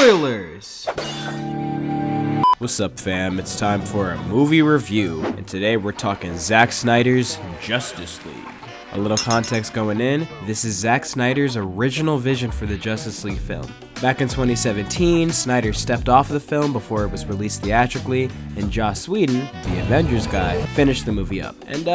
Spoilers! What's up, fam? It's time for a movie review, and today we're talking Zack Snyder's Justice League. A little context going in, this is Zack Snyder's original vision for the Justice League film. Back in 2017, Snyder stepped off of the film before it was released theatrically, and Joss Whedon, the Avengers guy, finished the movie up. And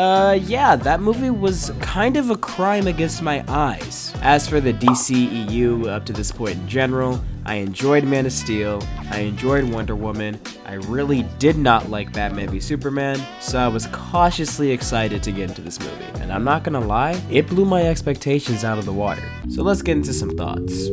yeah, that movie was kind of a crime against my eyes. As for the DCEU up to this point in general, I enjoyed Man of Steel, I enjoyed Wonder Woman, I really did not like Batman v Superman, so I was cautiously excited to get into this movie. And I'm not gonna lie, it blew my expectations out of the water. So let's get into some thoughts.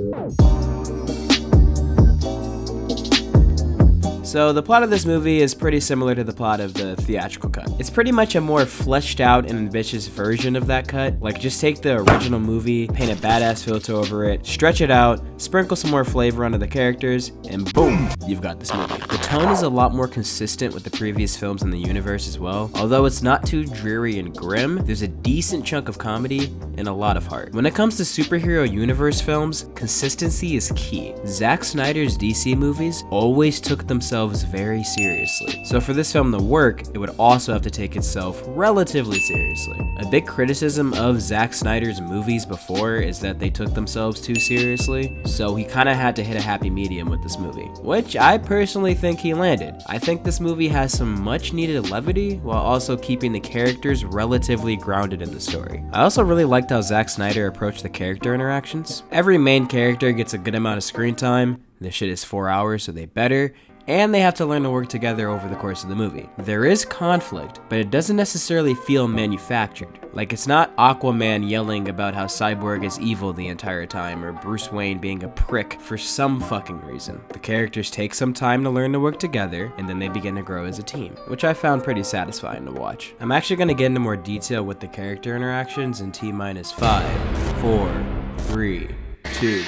So the plot of this movie is pretty similar to the plot of the theatrical cut. It's pretty much a more fleshed out and ambitious version of that cut. Like, just take the original movie, paint a badass filter over it, stretch it out, sprinkle some more flavor onto the characters, and boom, you've got this movie. The tone is a lot more consistent with the previous films in the universe as well. Although it's not too dreary and grim, there's a decent chunk of comedy and a lot of heart. When it comes to superhero universe films, consistency is key. Zack Snyder's DC movies always took themselves very seriously. So for this film to work, it would also have to take itself relatively seriously. A big criticism of Zack Snyder's movies before is that they took themselves too seriously, so he kind of had to hit a happy medium with this movie, which I personally think he landed. I think this movie has some much needed levity while also keeping the characters relatively grounded in the story. I also really liked how Zack Snyder approached the character interactions. Every main character gets a good amount of screen time. This shit is 4 hours, so they better. And they have to learn to work together over the course of the movie. There is conflict, but it doesn't necessarily feel manufactured. Like, it's not Aquaman yelling about how Cyborg is evil the entire time, or Bruce Wayne being a prick for some fucking reason. The characters take some time to learn to work together, and then they begin to grow as a team, which I found pretty satisfying to watch. I'm actually going to get into more detail with the character interactions in T-minus 5, 4, 3, 2,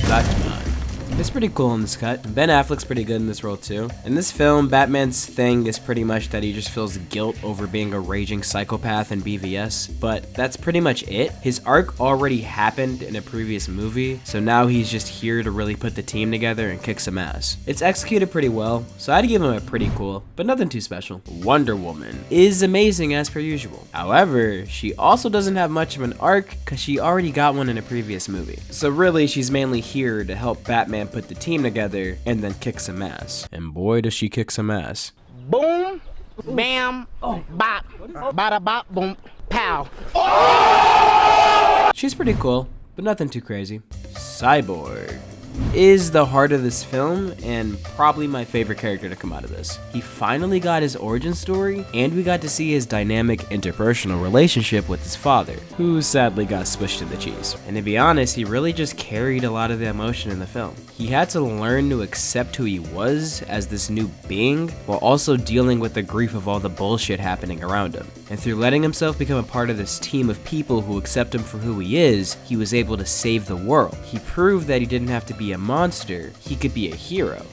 Batman. It's pretty cool in this cut. Ben Affleck's pretty good in this role too. In this film, Batman's thing is pretty much that he just feels guilt over being a raging psychopath in BVS, but that's pretty much it. His arc already happened in a previous movie, so now he's just here to really put the team together and kick some ass. It's executed pretty well, so I'd give him a pretty cool, but nothing too special. Wonder Woman is amazing as per usual. However, she also doesn't have much of an arc because she already got one in a previous movie. So really, she's mainly here to help Batman put the team together and then kick some ass. And boy, does she kick some ass. Boom, bam, bop, bada bop, boom, pow. She's pretty cool, but nothing too crazy. Cyborg is the heart of this film and probably my favorite character to come out of this. He finally got his origin story, and we got to see his dynamic interpersonal relationship with his father, who sadly got swished in the cheese. And to be honest, he really just carried a lot of the emotion in the film. He had to learn to accept who he was as this new being, while also dealing with the grief of all the bullshit happening around him. And through letting himself become a part of this team of people who accept him for who he is, he was able to save the world. He proved that he didn't have to be a monster, he could be a hero.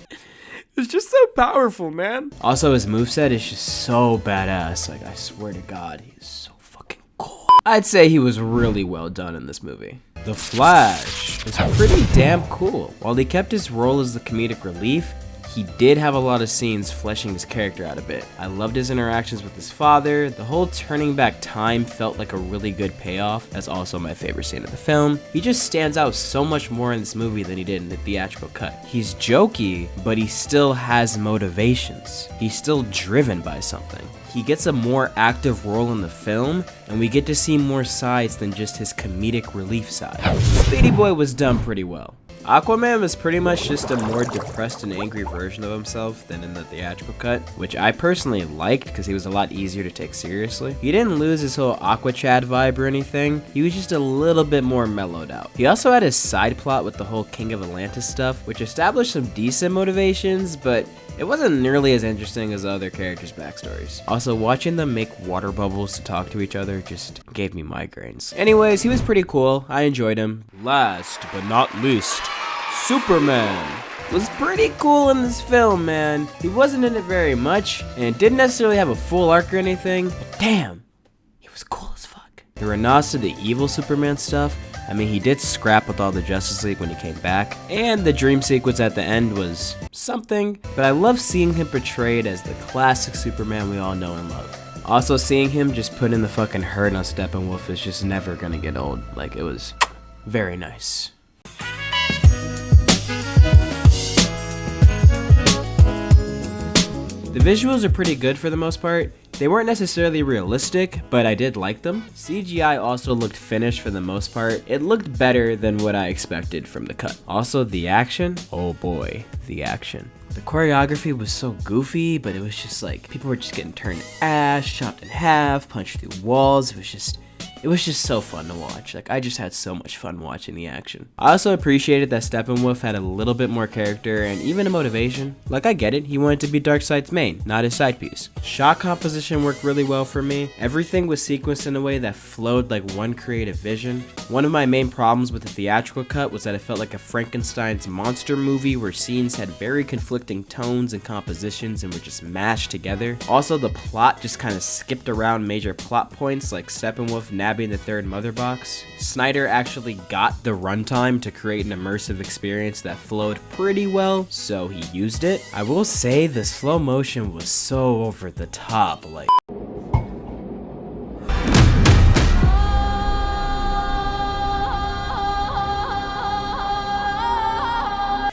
It's just so powerful, man. Also, his moveset is just so badass. Like, I swear to God, he is so fucking cool. I'd say he was really well done in this movie. The Flash is pretty damn cool. While he kept his role as the comedic relief, he did have a lot of scenes fleshing his character out a bit. I loved his interactions with his father. The whole turning back time felt like a really good payoff. That's also my favorite scene of the film. He just stands out so much more in this movie than he did in the theatrical cut. He's jokey, but he still has motivations. He's still driven by something. He gets a more active role in the film, and we get to see more sides than just his comedic relief side. Speedy Boy was done pretty well. Aquaman was pretty much just a more depressed and angry version of himself than in the theatrical cut, which I personally liked because he was a lot easier to take seriously. He didn't lose his whole Aqua Chad vibe or anything, he was just a little bit more mellowed out. He also had his side plot with the whole King of Atlantis stuff, which established some decent motivations, but it wasn't nearly as interesting as the other characters' backstories. Also, watching them make water bubbles to talk to each other just gave me migraines. Anyways, he was pretty cool, I enjoyed him. Last but not least, Superman was pretty cool in this film, man. He wasn't in it very much, and didn't necessarily have a full arc or anything, but damn, he was cool as fuck. The nods to the evil Superman stuff I mean, he did scrap with all the Justice League when he came back, and the dream sequence at the end was something, but I love seeing him portrayed as the classic Superman we all know and love. Also, seeing him just put in the fucking hurt on Steppenwolf is just never gonna get old. Like, it was very nice. The visuals are pretty good for the most part. They weren't necessarily realistic, but I did like them. CGI also looked finished for the most part. It looked better than what I expected from the cut. Also, the action, oh boy, the action. The choreography was so goofy, but it was just like, people were just getting turned to ash, chopped in half, punched through walls. It was just so fun to watch. Like, I just had so much fun watching the action. I also appreciated that Steppenwolf had a little bit more character and even a motivation. Like, I get it, he wanted to be Darkseid's main, not his side piece. Shot composition worked really well for me. Everything was sequenced in a way that flowed like one creative vision. One of my main problems with the theatrical cut was that it felt like a Frankenstein's monster movie where scenes had very conflicting tones and compositions and were just mashed together. Also, the plot just kind of skipped around major plot points like Steppenwolf nabbing the third mother box. Snyder actually got the runtime to create an immersive experience that flowed pretty well, so he used it. I will say the slow motion was so over the top, like...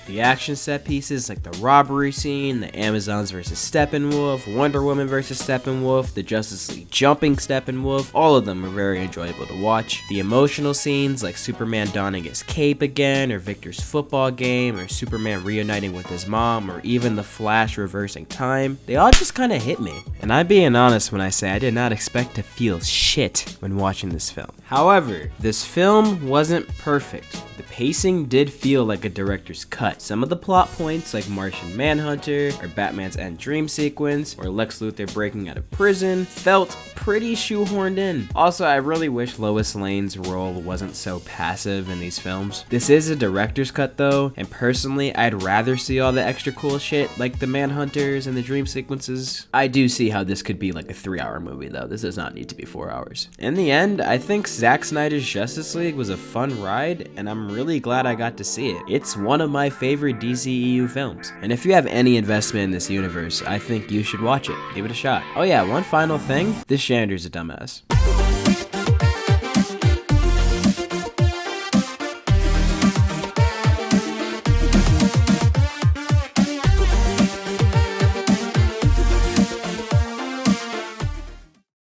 The action set pieces like the robbery scene, the Amazons versus Steppenwolf, Wonder Woman versus Steppenwolf, the Justice League jumping Steppenwolf, all of them were very enjoyable to watch. The emotional scenes like Superman donning his cape again, or Victor's football game, or Superman reuniting with his mom, or even the Flash reversing time, they all just kind of hit me. And I'm being honest when I say I did not expect to feel shit when watching this film. However, this film wasn't perfect. The pacing did feel like a director's cut. Some of the plot points like Martian Manhunter, or Batman's end dream sequence, or Lex Luthor breaking out of prison felt pretty shoehorned in. Also, I really wish Lois Lane's role wasn't so passive in these films. This is a director's cut though, and personally I'd rather see all the extra cool shit like the Manhunters and the dream sequences. I do see how this could be like a 3-hour movie though. This does not need to be 4 hours. In the end, I think Zack Snyder's Justice League was a fun ride, and I'm really glad I got to see it. It's one of my favorite DCEU films, and if you have any investment in this universe, I think you should watch it. Give it a shot. Oh yeah, one final thing, this Shander's a dumbass.